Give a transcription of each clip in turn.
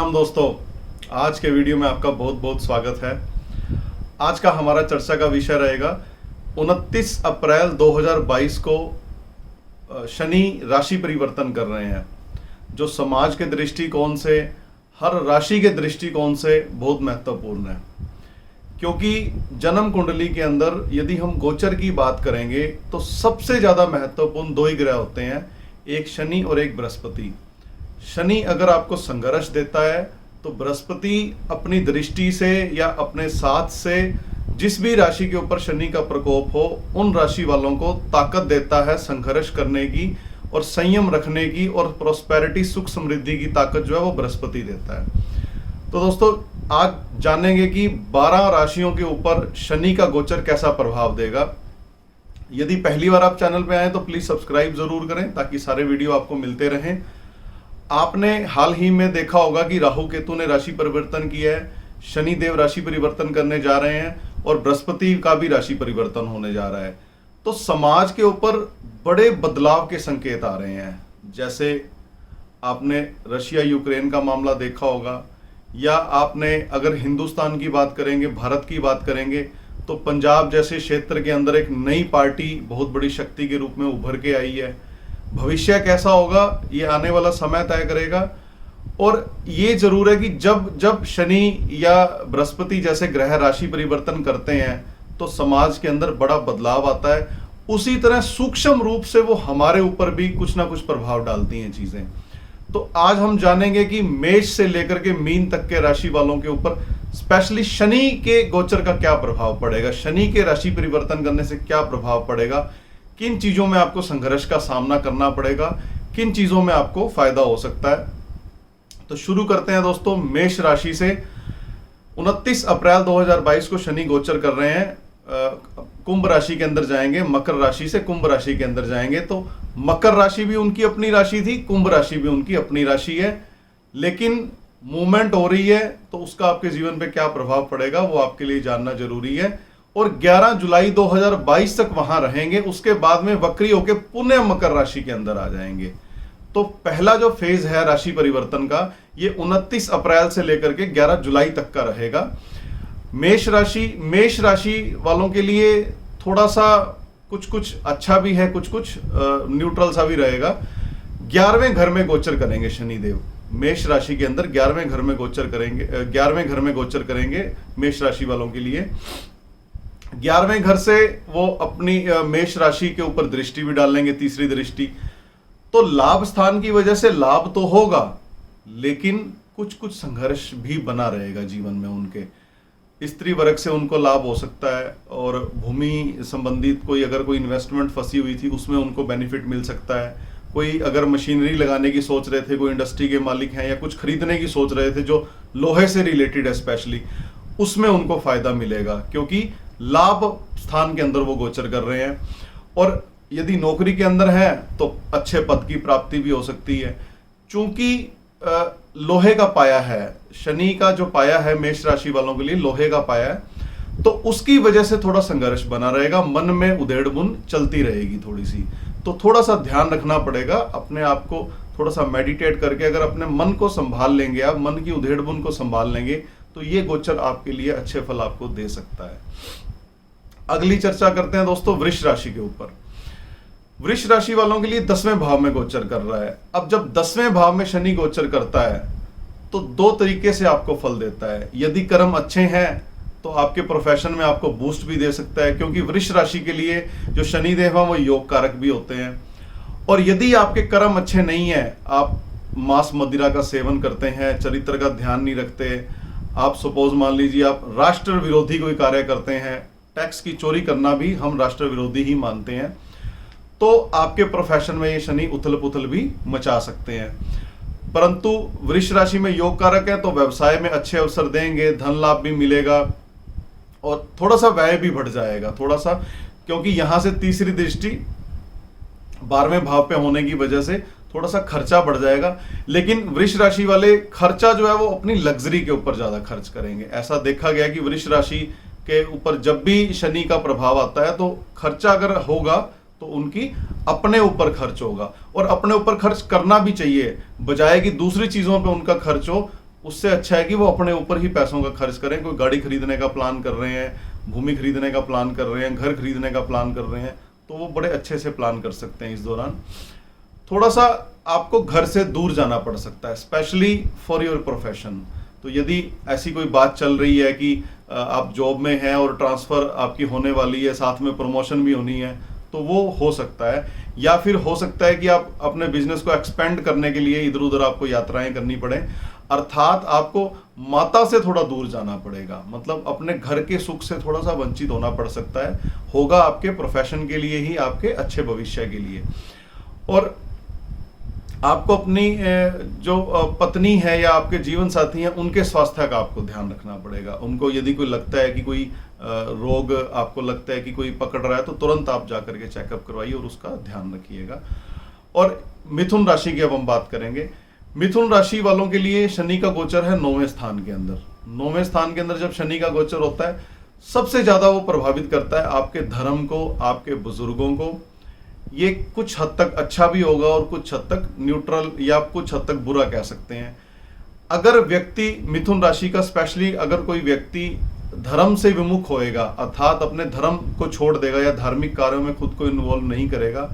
राम दोस्तों, आज के वीडियो में आपका बहुत बहुत स्वागत है। आज का हमारा चर्चा का विषय रहेगा 29 अप्रैल 2022 को शनि राशि परिवर्तन कर रहे हैं, जो समाज के दृष्टिकोण से, हर राशि के दृष्टिकोण से बहुत महत्वपूर्ण है। क्योंकि जन्म कुंडली के अंदर यदि हम गोचर की बात करेंगे तो सबसे ज्यादा महत्वपूर्ण दो ही ग्रह होते हैं, एक शनि और एक बृहस्पति। शनि अगर आपको संघर्ष देता है तो बृहस्पति अपनी दृष्टि से या अपने साथ से जिस भी राशि के ऊपर शनि का प्रकोप हो उन राशि वालों को ताकत देता है संघर्ष करने की और संयम रखने की, और प्रोस्पेरिटी सुख समृद्धि की ताकत जो है वो बृहस्पति देता है। तो दोस्तों, आज जानेंगे कि 12 राशियों के ऊपर शनि का गोचर कैसा प्रभाव देगा। यदि पहली बार आप चैनल पे आए तो प्लीज सब्सक्राइब जरूर करें ताकि सारे वीडियो आपको मिलते रहें। आपने हाल ही में देखा होगा कि राहु केतु ने राशि परिवर्तन किया है, शनि देव राशि परिवर्तन करने जा रहे हैं और बृहस्पति का भी राशि परिवर्तन होने जा रहा है। तो समाज के ऊपर बड़े बदलाव के संकेत आ रहे हैं। जैसे आपने रशिया यूक्रेन का मामला देखा होगा, या आपने अगर हिंदुस्तान की बात करेंगे, भारत की बात करेंगे, तो पंजाब जैसे क्षेत्र के अंदर एक नई पार्टी बहुत बड़ी शक्ति के रूप में उभर के आई है। भविष्य कैसा होगा ये आने वाला समय तय करेगा। और ये जरूर है कि जब जब शनि या बृहस्पति जैसे ग्रह राशि परिवर्तन करते हैं तो समाज के अंदर बड़ा बदलाव आता है। उसी तरह सूक्ष्म रूप से वो हमारे ऊपर भी कुछ ना कुछ प्रभाव डालती हैं चीजें। तो आज हम जानेंगे कि मेष से लेकर के मीन तक के राशि वालों के ऊपर स्पेशली शनि के गोचर का क्या प्रभाव पड़ेगा, शनि के राशि परिवर्तन करने से क्या प्रभाव पड़ेगा, किन चीजों में आपको संघर्ष का सामना करना पड़ेगा, किन चीजों में आपको फायदा हो सकता है। तो शुरू करते हैं दोस्तों मेष राशि से। 29 अप्रैल 2022 को शनि गोचर कर रहे हैं, कुंभ राशि के अंदर जाएंगे, मकर राशि से कुंभ राशि के अंदर जाएंगे। तो मकर राशि भी उनकी अपनी राशि थी, कुंभ राशि भी उनकी अपनी राशि है, लेकिन मूवमेंट हो रही है तो उसका आपके जीवन पे क्या प्रभाव पड़ेगा वो आपके लिए जानना जरूरी है। और 11 जुलाई 2022 तक वहां रहेंगे, उसके बाद में वक्री होकर पुनः मकर राशि के अंदर आ जाएंगे। तो पहला जो फेज है राशि परिवर्तन का, ये 29 अप्रैल से लेकर के 11 जुलाई तक का रहेगा। मेष राशि वालों के लिए थोड़ा सा कुछ अच्छा भी है, कुछ न्यूट्रल सा भी रहेगा। 11वें घर में गोचर करेंगे शनिदेव, मेष राशि के अंदर 11वें घर में गोचर करेंगे, 11वें घर में गोचर करेंगे मेष राशि वालों के लिए। 11वें घर से वो अपनी मेष राशि के ऊपर दृष्टि भी डालेंगे, तीसरी दृष्टि। तो लाभ स्थान की वजह से लाभ तो होगा, लेकिन कुछ संघर्ष भी बना रहेगा जीवन में उनके। स्त्री वर्ग से उनको लाभ हो सकता है, और भूमि संबंधित कोई इन्वेस्टमेंट फंसी हुई थी उसमें उनको बेनिफिट मिल सकता है। कोई अगर मशीनरी लगाने की सोच रहे थे, कोई इंडस्ट्री के मालिक हैं, या कुछ खरीदने की सोच रहे थे जो लोहे से रिलेटेड है स्पेशली, उसमें उनको फायदा मिलेगा क्योंकि लाभ स्थान के अंदर वो गोचर कर रहे हैं। और यदि नौकरी के अंदर है तो अच्छे पद की प्राप्ति भी हो सकती है। चूंकि लोहे का पाया है, शनि का जो पाया है मेष राशि वालों के लिए लोहे का पाया है, तो उसकी वजह से थोड़ा संघर्ष बना रहेगा, मन में उधेड़ बुन चलती रहेगी थोड़ी सी। तो थोड़ा सा ध्यान रखना पड़ेगा, अपने आप को थोड़ा सा मेडिटेट करके अगर अपने मन को संभाल लेंगे, आप मन की उधेड़ बुन को संभाल लेंगे, तो ये गोचर आपके लिए अच्छे फल आपको दे सकता है। अगली चर्चा करते हैं दोस्तों वृष राशि के ऊपर। वृष राशि वालों के लिए 10वें भाव में गोचर कर रहा है। अब जब 10वें भाव में शनि गोचर करता है तो दो तरीके से आपको फल देता है। यदि कर्म अच्छे हैं तो आपके प्रोफेशन में आपको बूस्ट भी दे सकता है, क्योंकि वृष राशि के लिए जो शनि देव है वो योग कारक भी होते हैं। और यदि आपके कर्म अच्छे नहीं है, आप मांस मदिरा का सेवन करते हैं, चरित्र का ध्यान नहीं रखते, आप सपोज मान लीजिए आप राष्ट्र विरोधी कोई कार्य करते हैं, टैक्स की चोरी करना भी हम राष्ट्र विरोधी ही मानते हैं, तो आपके प्रोफेशन में ये शनि उथल पुथल भी मचा सकते हैं। परंतु वृष राशि में योग कारक है तो व्यवसाय में अच्छे अवसर देंगे, धन लाभ भी मिलेगा और थोड़ा सा व्यय भी बढ़ जाएगा थोड़ा सा, क्योंकि यहां से तीसरी दृष्टि 12वें भाव पे होने की वजह से थोड़ा सा खर्चा बढ़ जाएगा। लेकिन वृष राशि वाले खर्चा जो है वो अपनी लग्जरी के ऊपर ज्यादा खर्च करेंगे। ऐसा देखा गया कि वृष राशि के ऊपर जब भी शनि का प्रभाव आता है तो खर्चा अगर होगा तो उनकी अपने ऊपर खर्च होगा, और अपने ऊपर खर्च करना भी चाहिए, बजाय कि दूसरी चीजों पे उनका खर्च हो उससे अच्छा है कि वो अपने ऊपर ही पैसों का खर्च करें। कोई गाड़ी खरीदने का प्लान कर रहे हैं, भूमि खरीदने का प्लान कर रहे हैं, घर खरीदने का प्लान कर रहे हैं, तो वो बड़े अच्छे से प्लान कर सकते हैं इस दौरान। थोड़ा सा आपको घर से दूर जाना पड़ सकता है, स्पेशली फॉर योर प्रोफेशन। तो यदि ऐसी कोई बात चल रही है कि आप जॉब में हैं और ट्रांसफर आपकी होने वाली है, साथ में प्रमोशन भी होनी है, तो वो हो सकता है। या फिर हो सकता है कि आप अपने बिजनेस को एक्सपेंड करने के लिए इधर उधर आपको यात्राएं करनी पड़े, अर्थात आपको माता से थोड़ा दूर जाना पड़ेगा, मतलब अपने घर के सुख से थोड़ा सा वंचित होना पड़ सकता है। होगा आपके प्रोफेशन के लिए ही, आपके अच्छे भविष्य के लिए। और आपको अपनी जो पत्नी है या आपके जीवन साथी हैं, उनके स्वास्थ्य का आपको ध्यान रखना पड़ेगा। उनको यदि कोई लगता है कि कोई रोग आपको लगता है कि कोई पकड़ रहा है, तो तुरंत आप जाकर के चेकअप करवाइए और उसका ध्यान रखिएगा। और मिथुन राशि की अब हम बात करेंगे। मिथुन राशि वालों के लिए शनि का गोचर है 9वें स्थान के अंदर। 9वें स्थान के अंदर जब शनि का गोचर होता है, सबसे ज्यादा वो प्रभावित करता है आपके धर्म को, आपके बुजुर्गों को। ये कुछ हद तक अच्छा भी होगा और कुछ हद तक न्यूट्रल या कुछ हद तक बुरा कह सकते हैं। अगर व्यक्ति मिथुन राशि का, स्पेशली अगर कोई व्यक्ति धर्म से विमुख होएगा, अर्थात अपने धर्म को छोड़ देगा या धार्मिक कार्यों में खुद को इन्वॉल्व नहीं करेगा,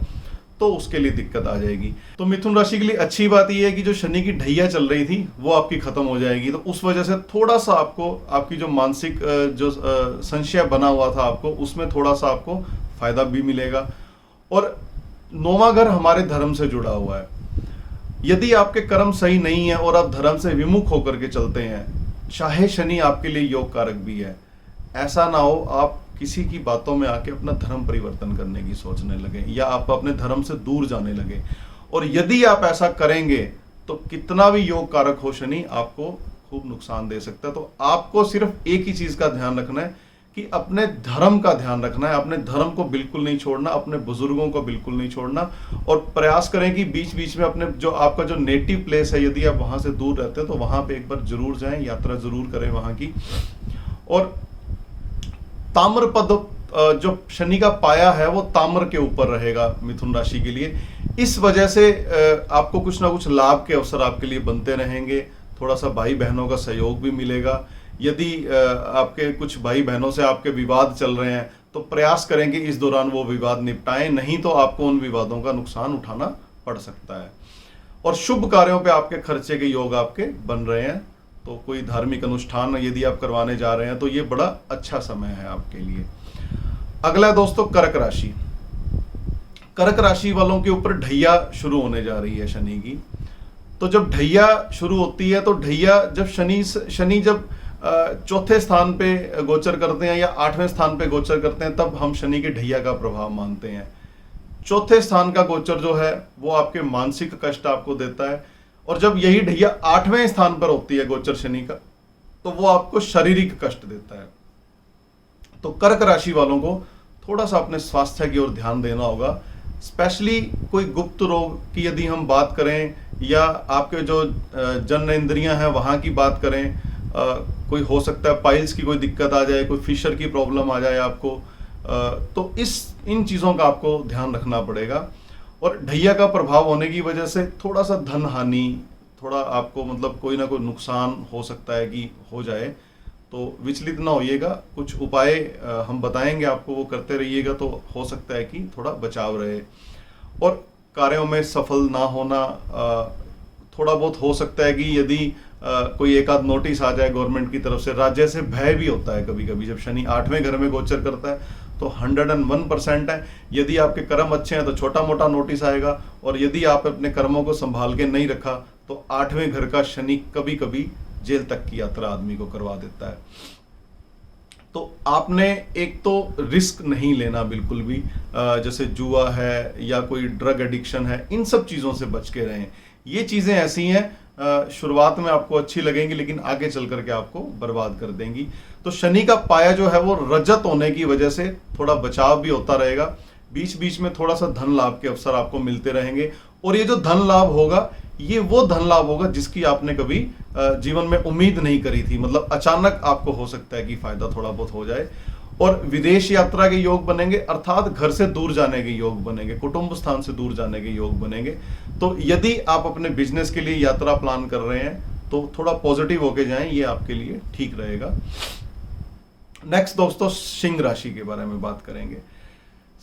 तो उसके लिए दिक्कत आ जाएगी। तो मिथुन राशि के लिए अच्छी बात यह है कि जो शनि की ढैया चल रही थी वो आपकी खत्म हो जाएगी। तो उस वजह से थोड़ा सा आपको, आपकी जो मानसिक जो संशय बना हुआ था आपको, उसमें थोड़ा सा आपको फायदा भी मिलेगा। और 9वां घर हमारे धर्म से जुड़ा हुआ है। यदि आपके कर्म सही नहीं है और आप धर्म से विमुख होकर के चलते हैं, चाहे शनि आपके लिए योग कारक भी है, ऐसा ना हो आप किसी की बातों में आके अपना धर्म परिवर्तन करने की सोचने लगे या आप अपने धर्म से दूर जाने लगे। और यदि आप ऐसा करेंगे तो कितना भी योग कारक हो शनि, आपको खूब नुकसान दे सकता है। तो आपको सिर्फ एक ही चीज का ध्यान रखना है कि अपने धर्म का ध्यान रखना है, अपने धर्म को बिल्कुल नहीं छोड़ना, अपने बुजुर्गों को बिल्कुल नहीं छोड़ना। और प्रयास करें कि बीच बीच में अपने जो आपका जो नेटिव प्लेस है, यदि आप वहां से दूर रहते हैं तो वहां पे एक बार जरूर जाएं, यात्रा जरूर करें वहां की। और ताम्रपद, जो शनि का पाया है वो ताम्र के ऊपर रहेगा मिथुन राशि के लिए। इस वजह से आपको कुछ ना कुछ लाभ के अवसर आपके लिए बनते रहेंगे। थोड़ा सा भाई बहनों का सहयोग भी मिलेगा। यदि आपके कुछ भाई बहनों से आपके विवाद चल रहे हैं तो प्रयास करेंगे इस दौरान वो विवाद निपटाएं, नहीं तो आपको उन विवादों का नुकसान उठाना पड़ सकता है। और शुभ कार्यों पे आपके खर्चे के योग आपके बन रहे हैं, तो कोई धार्मिक अनुष्ठान यदि आप करवाने जा रहे हैं तो ये बड़ा अच्छा समय है आपके लिए। अगला दोस्तों कर्क राशि। कर्क राशि वालों के ऊपर ढैया शुरू होने जा रही है शनि की। तो जब ढैया शुरू होती है तो ढैया जब शनि जब चौथे स्थान पे गोचर करते हैं या 8वें स्थान पे गोचर करते हैं, तब हम शनि के ढैया का प्रभाव मानते हैं। चौथे स्थान का गोचर जो है वो आपके मानसिक कष्ट आपको देता है, और जब यही ढैया 8वें स्थान पर होती है गोचर शनि का, तो वो आपको शारीरिक कष्ट देता है। तो कर्क राशि वालों को थोड़ा सा अपने स्वास्थ्य की ओर ध्यान देना होगा। स्पेशली कोई गुप्त रोग की यदि हम बात करें या आपके जो जननेंद्रियां हैं वहां की बात करें, कोई हो सकता है पाइल्स की कोई दिक्कत आ जाए, कोई फिशर की प्रॉब्लम आ जाए आपको, तो इन चीज़ों का आपको ध्यान रखना पड़ेगा। और ढैया का प्रभाव होने की वजह से थोड़ा सा धन हानि, थोड़ा आपको मतलब कोई ना कोई नुकसान हो सकता है कि हो जाए, तो विचलित ना होइएगा। कुछ उपाय हम बताएंगे आपको, वो करते रहिएगा तो हो सकता है कि थोड़ा बचाव रहे। और कार्यों में सफल ना होना, थोड़ा बहुत हो सकता है कि यदि कोई एक आध नोटिस आ जाए गवर्नमेंट की तरफ से, राज्य से भय भी होता है कभी कभी। जब शनि 8वें घर में गोचर करता है तो 101% है, यदि आपके कर्म अच्छे हैं तो छोटा मोटा नोटिस आएगा, और यदि आप अपने कर्मों को संभाल के नहीं रखा तो 8वें घर का शनि कभी कभी जेल तक की यात्रा आदमी को करवा देता है। तो आपने एक तो रिस्क नहीं लेना बिल्कुल भी, जैसे जुआ है या कोई ड्रग एडिक्शन है, इन सब चीज़ों से बच के रहें। ये चीज़ें ऐसी हैं शुरुआत में आपको अच्छी लगेंगी लेकिन आगे चल करके आपको बर्बाद कर देंगी। तो शनि का पाया जो है वो रजत होने की वजह से थोड़ा बचाव भी होता रहेगा। बीच बीच में थोड़ा सा धन लाभ के अवसर आपको मिलते रहेंगे, और ये जो धन लाभ होगा ये वो धन लाभ होगा जिसकी आपने कभी जीवन में उम्मीद नहीं करी थी। मतलब अचानक आपको हो सकता है कि फायदा थोड़ा बहुत हो जाए। और विदेश यात्रा के योग बनेंगे, अर्थात घर से दूर जाने के योग बनेंगे, कुटुंब स्थान से दूर जाने के योग बनेंगे। तो यदि आप अपने बिजनेस के लिए यात्रा प्लान कर रहे हैं तो थोड़ा पॉजिटिव होके जाएं, ये आपके लिए ठीक रहेगा। नेक्स्ट दोस्तों, सिंह राशि के बारे में बात करेंगे।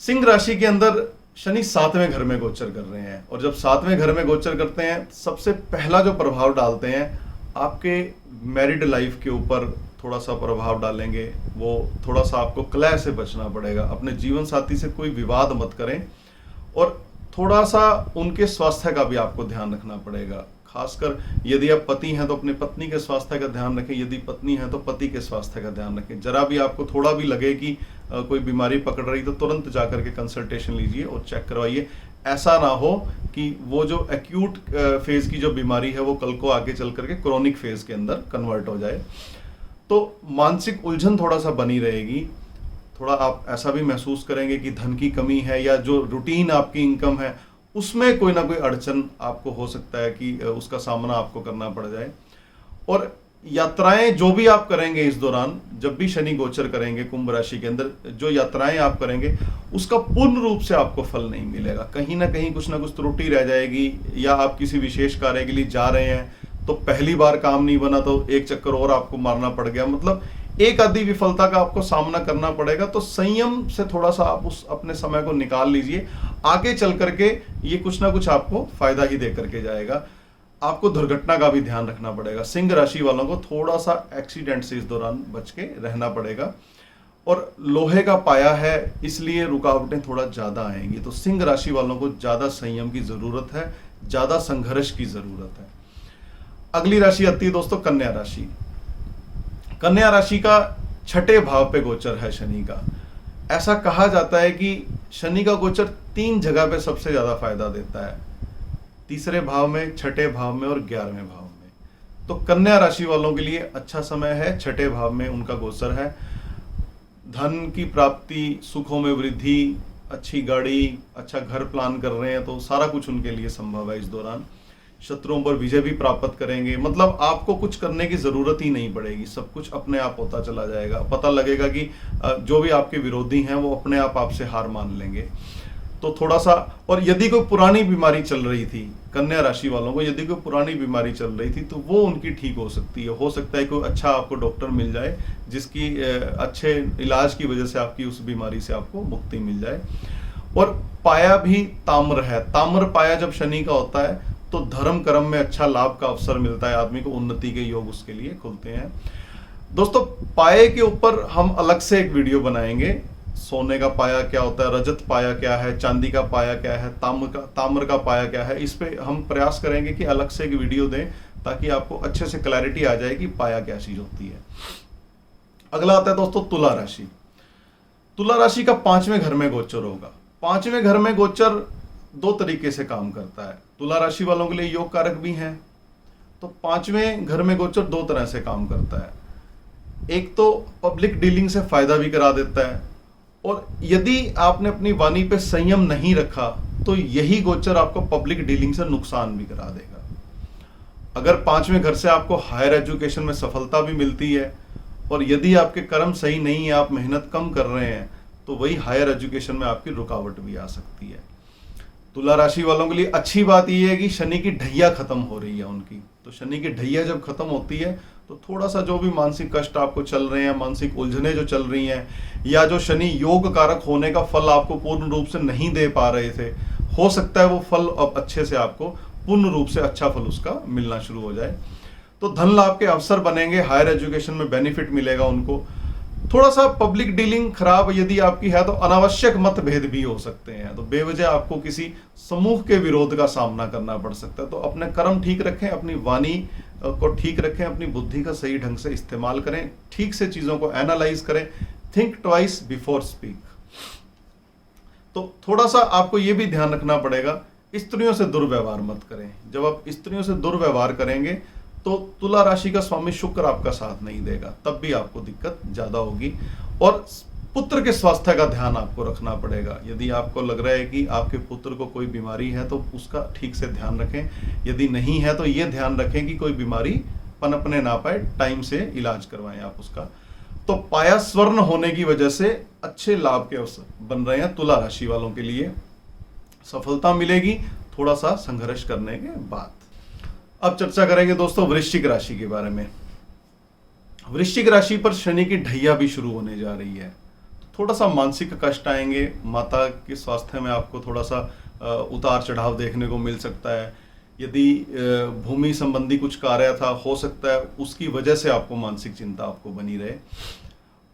सिंह राशि के अंदर शनि 7वें घर में गोचर कर रहे हैं, और जब 7वें घर में गोचर करते हैं, सबसे पहला जो प्रभाव डालते हैं आपके मैरिड लाइफ के ऊपर थोड़ा सा प्रभाव डालेंगे। वो थोड़ा सा आपको कलह से बचना पड़ेगा, अपने जीवन साथी से कोई विवाद मत करें, और थोड़ा सा उनके स्वास्थ्य का भी आपको ध्यान रखना पड़ेगा। खासकर यदि आप पति हैं तो अपनी पत्नी के स्वास्थ्य का ध्यान रखें, यदि पत्नी है तो पति के स्वास्थ्य का ध्यान रखें। जरा भी आपको थोड़ा भी लगे कि कोई बीमारी पकड़ रही तो तुरंत जाकर के कंसल्टेशन लीजिए और चेक करवाइए। ऐसा ना हो कि वो जो एक्यूट फेज की जो बीमारी है वो कल को आगे चल करके क्रोनिक फेज के अंदर कन्वर्ट हो जाए। तो मानसिक उलझन थोड़ा सा बनी रहेगी। थोड़ा आप ऐसा भी महसूस करेंगे कि धन की कमी है, या जो रूटीन आपकी इनकम है उसमें कोई ना कोई अड़चन आपको हो सकता है कि उसका सामना आपको करना पड़ जाए। और यात्राएं जो भी आप करेंगे इस दौरान, जब भी शनि गोचर करेंगे कुंभ राशि के अंदर, जो यात्राएं आप करेंगे उसका पूर्ण रूप से आपको फल नहीं मिलेगा। कहीं ना कहीं कुछ ना कुछ त्रुटि रह जाएगी, या आप किसी विशेष कार्य के लिए जा रहे हैं तो पहली बार काम नहीं बना तो एक चक्कर और आपको मारना पड़ गया, मतलब एक आधी विफलता का आपको सामना करना पड़ेगा। तो संयम से थोड़ा सा आप उस अपने समय को निकाल लीजिए, आगे चल करके ये कुछ ना कुछ आपको फायदा ही दे करके जाएगा। आपको दुर्घटना का भी ध्यान रखना पड़ेगा। सिंह राशि वालों को थोड़ा सा एक्सीडेंट से इस दौरान बच के रहना पड़ेगा, और लोहे का पाया है इसलिए रुकावटें थोड़ा ज्यादा आएंगी। तो सिंह राशि वालों को ज्यादा संयम की जरूरत है, ज्यादा संघर्ष की जरूरत है। अगली राशि आती है दोस्तों कन्या राशि। कन्या राशि का 6ठे भाव पे गोचर है शनि का। ऐसा कहा जाता है कि शनि का गोचर 3 जगह पे सबसे ज्यादा फायदा देता है, 3रे भाव में, 6ठे भाव में और 11वें भाव में। तो कन्या राशि वालों के लिए अच्छा समय है, 6ठे भाव में उनका गोचर है। धन की प्राप्ति, सुखों में वृद्धि, अच्छी गाड़ी, अच्छा घर प्लान कर रहे हैं तो सारा कुछ उनके लिए संभव है इस दौरान। शत्रुओं पर विजय भी प्राप्त करेंगे, मतलब आपको कुछ करने की जरूरत ही नहीं पड़ेगी, सब कुछ अपने आप होता चला जाएगा। पता लगेगा कि जो भी आपके विरोधी हैं वो अपने आप आपसे हार मान लेंगे। तो थोड़ा सा, और यदि कोई पुरानी बीमारी चल रही थी, कन्या राशि वालों को यदि कोई पुरानी बीमारी चल रही थी तो वो उनकी ठीक हो सकती है। हो सकता है कोई अच्छा आपको डॉक्टर मिल जाए जिसकी अच्छे इलाज की वजह से आपकी उस बीमारी से आपको मुक्ति मिल जाए। और पाया भी ताम्र है, ताम्र पाया जब शनि का होता है तो धर्म कर्म में अच्छा लाभ का अवसर मिलता है, आदमी को उन्नति के योग उसके लिए खुलते हैं। दोस्तों पाए के ऊपर हम अलग से एक वीडियो बनाएंगे। सोने का पाया क्या होता है, रजत पाया क्या है, चांदी का पाया क्या है, ताम्र का पाया क्या है, इस पे हम प्रयास करेंगे कि अलग से एक वीडियो दें ताकि आपको अच्छे से क्लैरिटी आ जाए कि पाया क्या चीज होती है। अगला आता है दोस्तों तुला राशि। तुला राशि का 5वें घर में गोचर होगा। 5वें घर में गोचर 2 तरीके से काम करता है। तुला राशि वालों के लिए योग कारक भी हैं, तो 5वें घर में गोचर 2 तरह से काम करता है। एक तो पब्लिक डीलिंग से फायदा भी करा देता है, और यदि आपने अपनी वाणी पे संयम नहीं रखा तो यही गोचर आपको पब्लिक डीलिंग से नुकसान भी करा देगा। अगर 5वें घर से आपको हायर एजुकेशन में सफलता भी मिलती है, और यदि आपके कर्म सही नहीं है, आप मेहनत कम कर रहे हैं, तो वही हायर एजुकेशन में आपकी रुकावट भी आ सकती है। तुला राशि वालों के लिए अच्छी बात यह है कि शनि की ढैया खत्म हो रही है उनकी। तो शनि की ढैया जब खत्म होती है तो थोड़ा सा जो भी मानसिक कष्ट आपको चल रहे हैं, मानसिक उलझने जो चल रही हैं, या जो शनि योग कारक होने का फल आपको पूर्ण रूप से नहीं दे पा रहे थे, हो सकता है वो फल अब अच्छे से आपको पूर्ण रूप से अच्छा फल उसका मिलना शुरू हो जाए। तो धन लाभ के अवसर बनेंगे, हायर एजुकेशन में बेनिफिट मिलेगा उनको। थोड़ा सा पब्लिक डीलिंग खराब यदि आपकी है तो अनावश्यक मतभेद भी हो सकते हैं, तो बेवजह आपको किसी समूह के विरोध का सामना करना पड़ सकता है। तो अपने कर्म ठीक रखें, अपनी वाणी को ठीक रखें, अपनी बुद्धि का सही ढंग से इस्तेमाल करें, ठीक से चीजों को एनालाइज करें, थिंक ट्वाइस बिफोर स्पीक। तो थोड़ा सा आपको यह भी ध्यान रखना पड़ेगा, स्त्रियों से दुर्व्यवहार मत करें। जब आप स्त्रियों से दुर्व्यवहार करेंगे तो तुला राशि का स्वामी शुक्र आपका साथ नहीं देगा, तब भी आपको दिक्कत ज्यादा होगी। और पुत्र के स्वास्थ्य का ध्यान आपको रखना पड़ेगा। यदि आपको लग रहा है कि आपके पुत्र को कोई बीमारी है तो उसका ठीक से ध्यान रखें, यदि नहीं है तो ये ध्यान रखें कि कोई बीमारी पनपने ना पाए, टाइम से इलाज करवाएं आप उसका। तो पाया स्वर्ण होने की वजह से अच्छे लाभ के अवसर बन रहे हैं तुला राशि वालों के लिए, सफलता मिलेगी थोड़ा सा संघर्ष करने के बाद। अब चर्चा करेंगे दोस्तों वृश्चिक राशि के बारे में। वृश्चिक राशि पर शनि की ढैया भी शुरू होने जा रही है। थोड़ा सा मानसिक कष्ट आएंगे, माता के स्वास्थ्य में आपको थोड़ा सा उतार चढ़ाव देखने को मिल सकता है। यदि भूमि संबंधी कुछ कार्य था, हो सकता है उसकी वजह से आपको मानसिक चिंता आपको बनी रहे।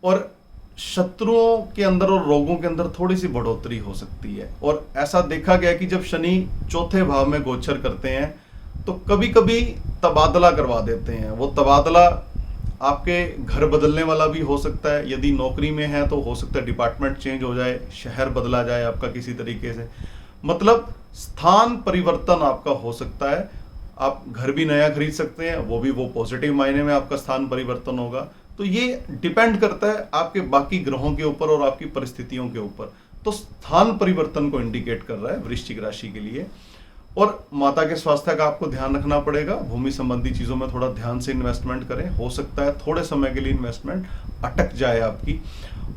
और शत्रुओं के अंदर और रोगों के अंदर थोड़ी सी बढ़ोतरी हो सकती है। और ऐसा देखा गया कि जब शनि चौथे भाव में गोचर करते हैं तो कभी कभी तबादला करवा देते हैं। वो तबादला आपके घर बदलने वाला भी हो सकता है। यदि नौकरी में है तो हो सकता है डिपार्टमेंट चेंज हो जाए, शहर बदला जाए आपका किसी तरीके से, मतलब स्थान परिवर्तन आपका हो सकता है। आप घर भी नया खरीद सकते हैं, वो पॉजिटिव मायने में आपका स्थान परिवर्तन होगा। तो ये डिपेंड करता है आपके बाकी ग्रहों के ऊपर और आपकी परिस्थितियों के ऊपर। तो स्थान परिवर्तन को इंडिकेट कर रहा है वृश्चिक राशि के लिए। और माता के स्वास्थ्य का आपको ध्यान रखना पड़ेगा। भूमि संबंधी चीजों में थोड़ा ध्यान से इन्वेस्टमेंट करें। हो सकता है थोड़े समय के लिए इन्वेस्टमेंट अटक जाए आपकी।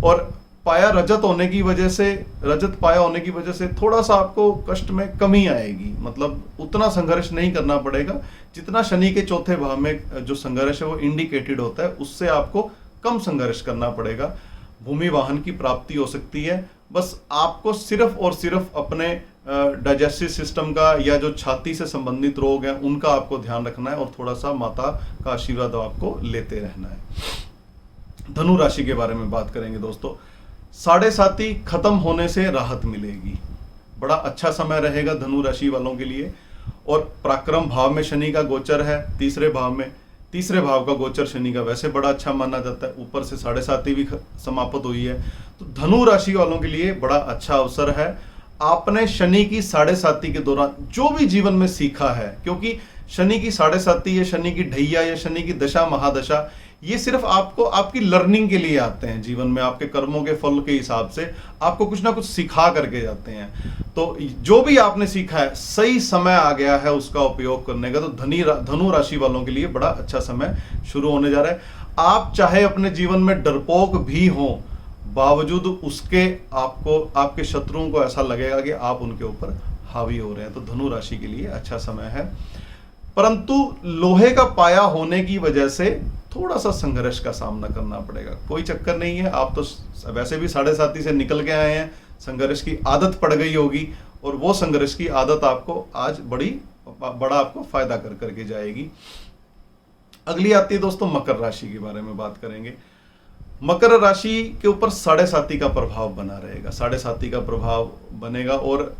और पाया रजत होने की वजह से, रजत पाया होने की वजह से थोड़ा सा आपको कष्ट में कमी आएगी। मतलब उतना संघर्ष नहीं करना पड़ेगा जितना शनि के चौथे भाव में जो संघर्ष है वो इंडिकेटेड होता है, उससे आपको कम संघर्ष करना पड़ेगा। भूमि वाहन की प्राप्ति हो सकती है। बस आपको सिर्फ और सिर्फ अपने डाइजेस्टिव सिस्टम का या जो छाती से संबंधित रोग हैं उनका आपको ध्यान रखना है और थोड़ा सा माता का आशीर्वाद आपको लेते रहना है। धनु राशि के बारे में बात करेंगे दोस्तों। साढ़े साती खत्म होने से राहत मिलेगी। बड़ा अच्छा समय रहेगा धनु राशि वालों के लिए। और पराक्रम भाव में शनि का गोचर है, तीसरे भाव का गोचर शनि का वैसे बड़ा अच्छा माना जाता है। ऊपर से साढ़े साती भी समाप्त हुई है। तो धनु राशि वालों के लिए बड़ा अच्छा अवसर है। आपने शनि की साढ़े साती के दौरान जो भी जीवन में सीखा है, क्योंकि शनि की साढ़े साती या शनि की ढैया या शनि की दशा महादशा, ये सिर्फ आपको आपकी लर्निंग के लिए आते हैं। जीवन में आपके कर्मों के फल के हिसाब से आपको कुछ ना कुछ सिखा करके जाते हैं। तो जो भी आपने सीखा है, सही समय आ गया है उसका उपयोग करने का। तो धनु राशि वालों के लिए बड़ा अच्छा समय शुरू होने जा रहा है। आप चाहे अपने जीवन में डरपोक भी हो, बावजूद उसके आपको आपके शत्रुओं को ऐसा लगेगा कि आप उनके ऊपर हावी हो रहे हैं। तो धनु राशि के लिए अच्छा समय है। परंतु लोहे का पाया होने की वजह से थोड़ा सा संघर्ष का सामना करना पड़ेगा। कोई चक्कर नहीं है, आप तो वैसे भी साढ़े साती से निकल के आए हैं। संघर्ष की आदत पड़ गई होगी और वो संघर्ष की आदत आपको आज बड़ा आपको फायदा कर करके जाएगी। अगली आती है दोस्तों मकर राशि के बारे में बात करेंगे। मकर राशि के ऊपर साढ़े साती का प्रभाव बना रहेगा। साढ़े साती का प्रभाव बनेगा और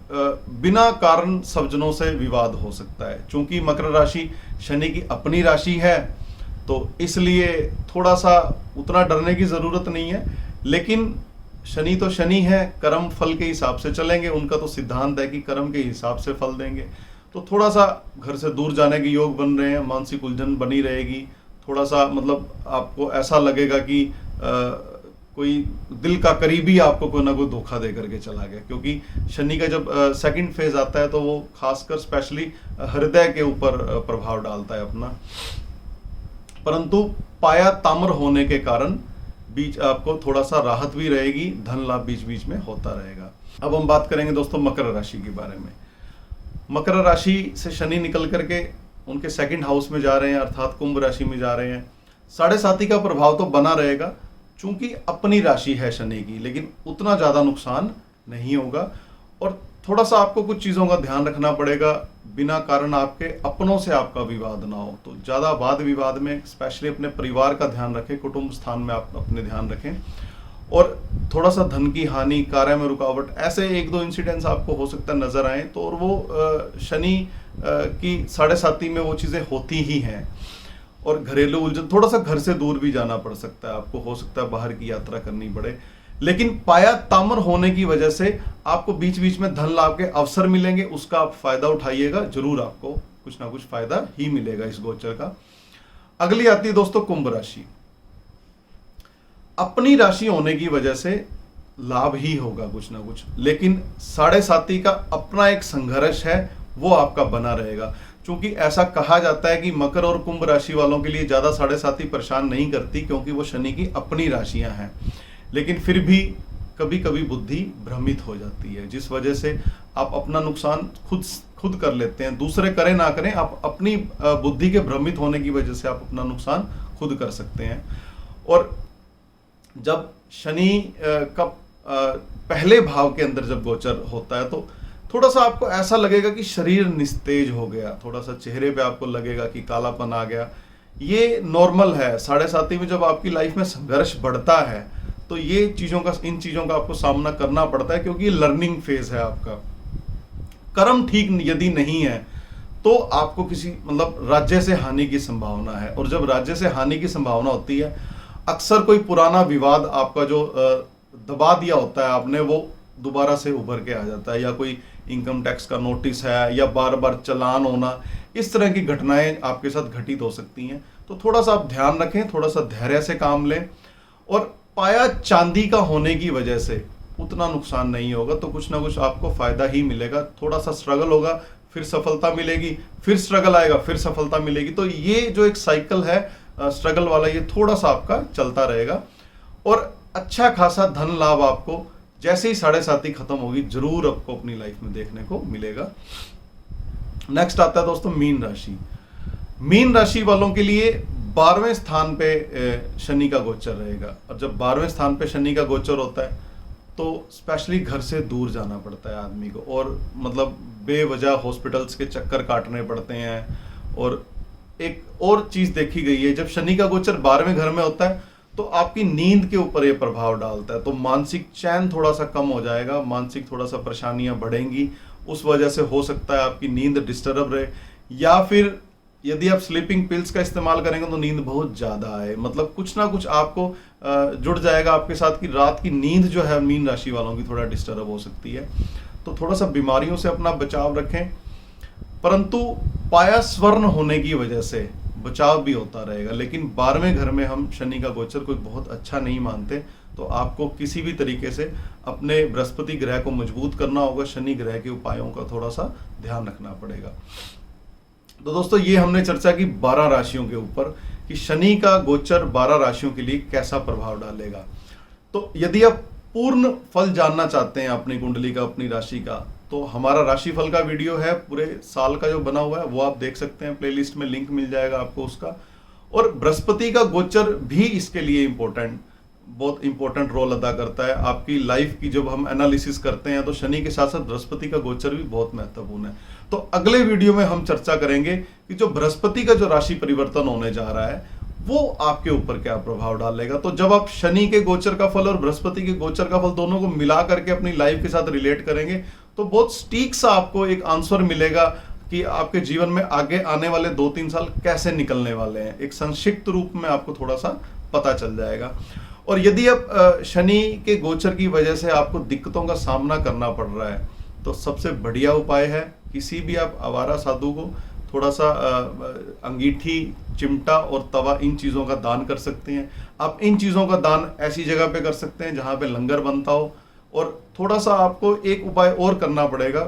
बिना कारण सज्जनों से विवाद हो सकता है। चूंकि मकर राशि शनि की अपनी राशि है तो इसलिए थोड़ा सा उतना डरने की जरूरत नहीं है। लेकिन शनि तो शनि है, कर्म फल के हिसाब से चलेंगे। उनका तो सिद्धांत है कि कर्म के हिसाब से फल देंगे। तो थोड़ा सा घर से दूर जाने के योग बन रहे हैं, मानसिक उलझन बनी रहेगी। थोड़ा सा मतलब आपको ऐसा लगेगा कि कोई दिल का करीबी आपको कोई ना कोई धोखा दे करके चला गया। क्योंकि शनि का जब सेकंड फेज आता है तो वो खासकर स्पेशली हृदय के ऊपर प्रभाव डालता है अपना। परंतु पाया ताम्र होने के कारण बीच आपको थोड़ा सा राहत भी रहेगी, धन लाभ बीच बीच में होता रहेगा। अब हम बात करेंगे दोस्तों मकर राशि के बारे में। मकर राशि से शनि निकल करके उनके सेकंड हाउस में जा रहे हैं, अर्थात कुंभ राशि में जा रहे हैं। साढ़े साती का प्रभाव तो बना रहेगा, चूंकि अपनी राशि है शनि की, लेकिन उतना ज्यादा नुकसान नहीं होगा। और थोड़ा सा आपको कुछ चीजों का ध्यान रखना पड़ेगा, बिना कारण आपके अपनों से आपका विवाद ना हो। तो ज्यादा वाद विवाद में स्पेशली अपने परिवार का ध्यान रखें, कुटुंब स्थान में आप अपने ध्यान रखें। और थोड़ा सा धन की हानि, कार्य में रुकावट, ऐसे एक दो इंसिडेंट्स आपको हो सकता है नजर आए। तो और वो शनि की साढ़े साती में वो चीजें होती ही हैं। और घरेलू उलझन, थोड़ा सा घर से दूर भी जाना पड़ सकता है आपको, हो सकता है बाहर की यात्रा करनी पड़े। लेकिन पाया ताम्र होने की वजह से आपको बीच बीच में धन लाभ के अवसर मिलेंगे, उसका आप फायदा उठाइएगा। जरूर आपको कुछ ना कुछ फायदा ही मिलेगा इस गोचर का। अगली आती है दोस्तों कुंभ राशि। अपनी राशि होने की वजह से लाभ ही होगा कुछ ना कुछ, लेकिन साढ़े साती का अपना एक संघर्ष है वो आपका बना रहेगा। क्योंकि ऐसा कहा जाता है कि मकर और कुंभ राशि वालों के लिए ज्यादा साढ़े साती परेशान नहीं करती, क्योंकि वो शनि की अपनी राशियां हैं। लेकिन फिर भी कभी कभी बुद्धि भ्रमित हो जाती है, जिस वजह से आप अपना नुकसान खुद कर लेते हैं। दूसरे करें ना करें, आप अपनी बुद्धि के भ्रमित होने की वजह से आप अपना नुकसान खुद कर सकते हैं। और जब शनि का पहले भाव के अंदर जब गोचर होता है तो थोड़ा सा आपको ऐसा लगेगा कि शरीर निस्तेज हो गया, थोड़ा सा चेहरे पे आपको लगेगा कि कालापन आ गया। ये नॉर्मल है। 7.5 में जब आपकी लाइफ में संघर्ष बढ़ता है तो इन चीजों का आपको सामना करना पड़ता है, क्योंकि लर्निंग फेज है आपका। कर्म ठीक यदि नहीं है तो आपको किसी राज्य से हानि की संभावना है, और जब राज्य से हानि की संभावना होती है, अक्सर कोई पुराना विवाद आपका जो दबा दिया होता है आपने, वो दोबारा से उभर के आ जाता है, या कोई इनकम टैक्स का नोटिस है, या बार बार चालान होना, इस तरह की घटनाएं आपके साथ घटित हो सकती हैं। तो थोड़ा सा आप ध्यान रखें, थोड़ा सा धैर्य से काम लें। और पाया चांदी का होने की वजह से उतना नुकसान नहीं होगा, तो कुछ ना कुछ आपको फायदा ही मिलेगा। थोड़ा सा स्ट्रगल होगा, फिर सफलता मिलेगी, फिर स्ट्रगल आएगा, फिर सफलता मिलेगी। तो ये जो एक साइकिल है स्ट्रगल वाला, ये थोड़ा सा आपका चलता रहेगा। और अच्छा खासा धन लाभ आपको जैसे ही 7.5 खत्म होगी जरूर आपको अपनी लाइफ में देखने को मिलेगा। नेक्स्ट आता है दोस्तों मीन राशि। मीन राशि वालों के लिए 12वें स्थान पे शनि का गोचर रहेगा। और जब 12वें स्थान पे शनि का गोचर होता है तो स्पेशली घर से दूर जाना पड़ता है आदमी को, और बेवजह हॉस्पिटल्स के चक्कर काटने पड़ते हैं। और एक और चीज देखी गई है, जब शनि का गोचर 12वें घर में होता है तो आपकी नींद के ऊपर ये प्रभाव डालता है। तो मानसिक चैन थोड़ा सा कम हो जाएगा, मानसिक थोड़ा सा परेशानियां बढ़ेंगी। उस वजह से हो सकता है आपकी नींद डिस्टर्ब रहे, या फिर यदि आप स्लीपिंग पिल्स का इस्तेमाल करेंगे तो नींद बहुत ज्यादा आए। कुछ ना कुछ आपको जुड़ जाएगा आपके साथ कि रात की नींद जो है मीन राशि वालों की थोड़ा डिस्टर्ब हो सकती है। तो थोड़ा सा बीमारियों से अपना बचाव रखें, परंतु पाया स्वर्ण होने की वजह से बचाव भी होता रहेगा। लेकिन 12वें घर में हम शनि का गोचर कोई बहुत अच्छा नहीं मानते, तो आपको किसी भी तरीके से अपने बृहस्पति ग्रह को मजबूत करना होगा। शनि ग्रह के उपायों का थोड़ा सा ध्यान रखना पड़ेगा। तो दोस्तों ये हमने चर्चा की 12 राशियों के ऊपर कि शनि का गोचर 12 राशियों के लिए कैसा प्रभाव डालेगा। तो यदि आप पूर्ण फल जानना चाहते हैं अपनी कुंडली का, अपनी राशि का, तो हमारा राशिफल का वीडियो है पूरे साल का जो बना हुआ है, वो आप देख सकते हैं। प्लेलिस्ट में लिंक मिल जाएगा आपको उसका। और बृहस्पति का गोचर भी इसके लिए बहुत इंपॉर्टेंट रोल अदा करता है आपकी लाइफ की। जब हम एनालिसिस करते हैं तो शनि के साथ साथ बृहस्पति का गोचर भी बहुत महत्वपूर्ण है। तो अगले वीडियो में हम चर्चा करेंगे कि जो बृहस्पति का जो राशि परिवर्तन होने जा रहा है वो आपके ऊपर क्या प्रभाव डालेगा। तो जब आप शनि के गोचर का फल और बृहस्पति के गोचर का फल दोनों को मिला करके अपनी लाइफ के साथ रिलेट करेंगे तो बहुत सटीक सा आपको एक आंसर मिलेगा कि आपके जीवन में आगे आने वाले 2-3 साल कैसे निकलने वाले हैं। एक संक्षिप्त रूप में आपको थोड़ा सा पता चल जाएगा। और यदि आप शनि के गोचर की वजह से आपको दिक्कतों का सामना करना पड़ रहा है तो सबसे बढ़िया उपाय है किसी भी आप आवारा साधु को थोड़ा सा अंगीठी, चिमटा और तवा, इन चीज़ों का दान कर सकते हैं। आप इन चीज़ों का दान ऐसी जगह पे कर सकते हैं जहाँ पे लंगर बनता हो। और थोड़ा सा आपको एक उपाय और करना पड़ेगा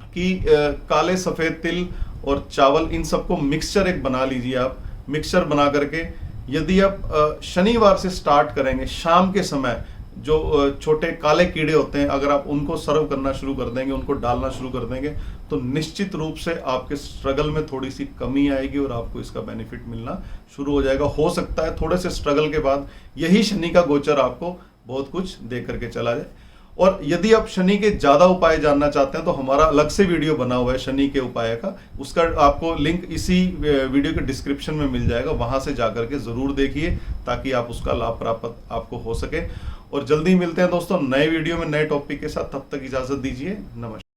कि काले सफ़ेद तिल और चावल, इन सबको मिक्सचर एक बना लीजिए आप। मिक्सचर बना करके यदि आप शनिवार से स्टार्ट करेंगे, शाम के समय जो छोटे काले कीड़े होते हैं अगर आप उनको सर्व करना शुरू कर देंगे, उनको डालना शुरू कर देंगे तो निश्चित रूप से आपके स्ट्रगल में थोड़ी सी कमी आएगी और आपको इसका बेनिफिट मिलना शुरू हो जाएगा। हो सकता है थोड़े से स्ट्रगल के बाद यही शनि का गोचर आपको बहुत कुछ दे करके चला जाए। और यदि आप शनि के ज्यादा उपाय जानना चाहते हैं तो हमारा अलग से वीडियो बना हुआ है शनि के उपाय का, उसका आपको लिंक इसी वीडियो के डिस्क्रिप्शन में मिल जाएगा। वहां से जाकर के जरूर देखिए ताकि आप उसका लाभ प्राप्त आपको हो सके। और जल्दी मिलते हैं दोस्तों नए वीडियो में नए टॉपिक के साथ। तब तक इजाजत दीजिए। नमस्कार।